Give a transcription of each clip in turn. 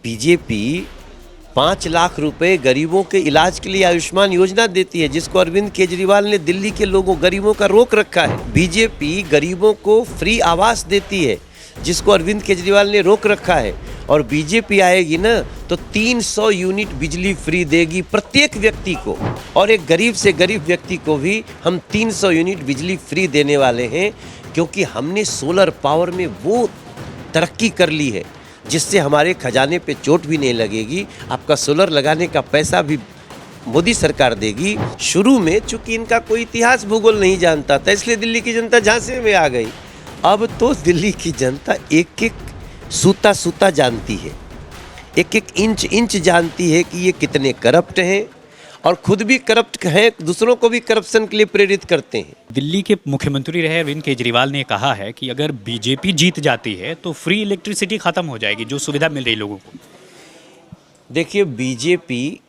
BJP 5 lakh रुपए गरीबों के इलाज के लिए आयुष्मान योजना देती है, जिसको अरविंद केजरीवाल ने दिल्ली के गरीबों का रोक रखा है। बीजेपी गरीबों को फ्री आवास देती है, जिसको अरविंद केजरीवाल ने रोक रखा है। और बीजेपी आएगी ना तो 300 यूनिट बिजली फ्री देगी प्रत्येक व्यक्ति को, और एक गरीब से गरीब व्यक्ति को भी हम 300 यूनिट बिजली फ्री देने वाले हैं, क्योंकि हमने सोलर पावर में वो तरक्की कर ली है जिससे हमारे खजाने पे चोट भी नहीं लगेगी। आपका सोलर लगाने का पैसा भी मोदी सरकार देगी। शुरू में चूंकि इनका कोई इतिहास भूगोल नहीं जानता था, इसलिए दिल्ली की जनता झांसे में आ गई। अब तो दिल्ली की जनता एक एक सूता सूता जानती है, एक एक इंच इंच जानती है कि ये कितने करप्ट हैं, और खुद भी करप्ट हैं, दूसरों को भी करप्शन के लिए प्रेरित करते हैं। दिल्ली के मुख्यमंत्री रहे अरविंद केजरीवाल ने कहा है कि अगर बीजेपी जीत जाती है तो फ्री इलेक्ट्रिसिटी खत्म हो जाएगी, जो सुविधा मिल रही लोगों को। देखिए, बीजेपी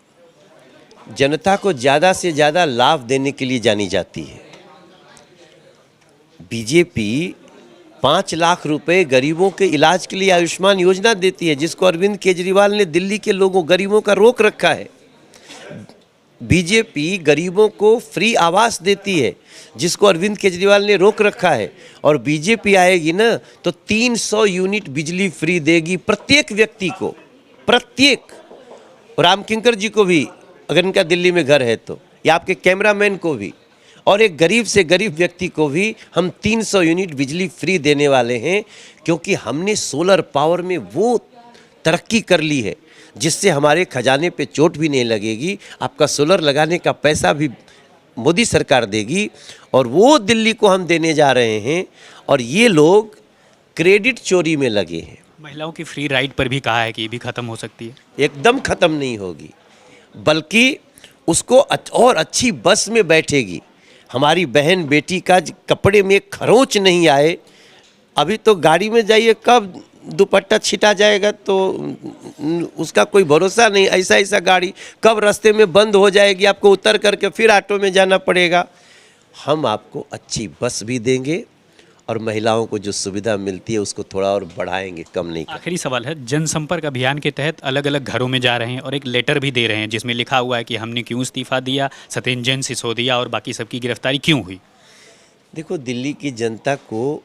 जनता को ज़्यादा से ज़्यादा लाभ देने के लिए जानी जाती है। बीजेपी 5 लाख रुपए गरीबों के इलाज के लिए आयुष्मान योजना देती है, जिसको अरविंद केजरीवाल ने दिल्ली के गरीबों का रोक रखा है। बीजेपी गरीबों को फ्री आवास देती है, जिसको अरविंद केजरीवाल ने रोक रखा है। और बीजेपी आएगी ना तो 300 यूनिट बिजली फ्री देगी प्रत्येक व्यक्ति को, प्रत्येक। राम किंकर जी को भी, अगर इनका दिल्ली में घर है तो, या आपके कैमरामैन को भी, और एक गरीब से गरीब व्यक्ति को भी हम 300 यूनिट बिजली फ्री देने वाले हैं, क्योंकि हमने सोलर पावर में वो तरक्की कर ली है जिससे हमारे खजाने पे चोट भी नहीं लगेगी। आपका सोलर लगाने का पैसा भी मोदी सरकार देगी, और वो दिल्ली को हम देने जा रहे हैं। और ये लोग क्रेडिट चोरी में लगे हैं। महिलाओं की फ्री राइड पर भी कहा है कि ये भी खत्म हो सकती है। एकदम खत्म नहीं होगी, बल्कि उसको और अच्छी बस में बैठेगी। हमारी बहन बेटी का कपड़े में खरोंच नहीं आए। अभी तो गाड़ी में जाइए, कब दुपट्टा छिटा जाएगा तो उसका कोई भरोसा नहीं। ऐसा ऐसा गाड़ी कब रास्ते में बंद हो जाएगी, आपको उतर करके फिर ऑटो में जाना पड़ेगा। हम आपको अच्छी बस भी देंगे, और महिलाओं को जो सुविधा मिलती है उसको थोड़ा और बढ़ाएंगे, कम नहीं। आखिरी सवाल है, जनसंपर्क अभियान के तहत अलग अलग घरों में जा रहे हैं और एक लेटर भी दे रहे हैं जिसमें लिखा हुआ है कि हमने क्यों इस्तीफा दिया, सत्येंद्र जैन, सिसोदिया और बाकी सबकी गिरफ्तारी क्यों हुई। देखो, दिल्ली की जनता को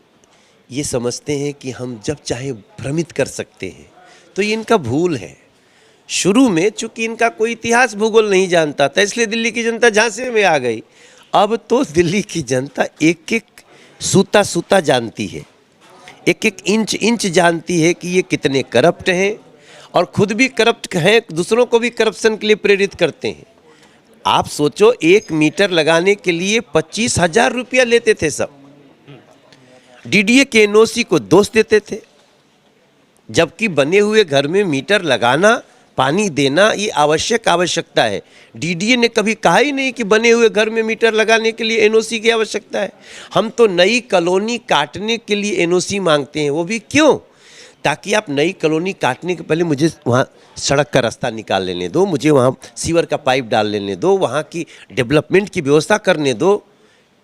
ये समझते हैं कि हम जब चाहे भ्रमित कर सकते हैं, तो ये इनका भूल है। शुरू में चूंकि इनका कोई इतिहास भूगोल नहीं जानता था, इसलिए दिल्ली की जनता झांसे में आ गई। अब तो दिल्ली की जनता एक एक सूता सूता जानती है, एक एक इंच इंच जानती है कि ये कितने करप्ट हैं, और खुद भी करप्ट हैं, दूसरों को भी करप्शन के लिए प्रेरित करते हैं। आप सोचो, 1 मीटर लगाने के लिए 25,000 रुपया लेते थे सब। डीडीए के एनओसी को दोष देते थे, जबकि बने हुए घर में मीटर लगाना, पानी देना ये आवश्यकता है। डीडीए ने कभी कहा ही नहीं कि बने हुए घर में मीटर लगाने के लिए एनओसी की आवश्यकता है। हम तो नई कॉलोनी काटने के लिए एनओसी मांगते हैं। वो भी क्यों? ताकि आप नई कॉलोनी काटने के पहले मुझे वहाँ सड़क का रास्ता निकाल लेने दो, मुझे वहाँ सीवर का पाइप डाल लेने दो, वहाँ की डेवलपमेंट की व्यवस्था करने दो।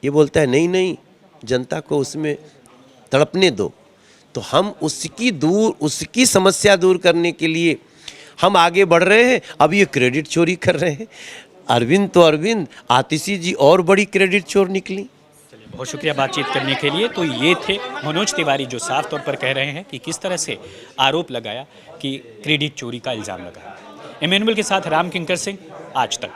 ये बोलता है नहीं नहीं, जनता को उसमें तड़पने दो। तो हम उसकी समस्या दूर करने के लिए हम आगे बढ़ रहे हैं। अब ये क्रेडिट चोरी कर रहे हैं। अरविंद तो अरविंद, आतिशी जी और बड़ी क्रेडिट चोर निकली। बहुत शुक्रिया बातचीत करने के लिए। तो ये थे मनोज तिवारी, जो साफ तौर पर कह रहे हैं कि किस तरह से आरोप लगाया कि क्रेडिट चोरी का इल्ज़ाम लगा। इमैनुअल के साथ राम किंकर सिंह, आज तक।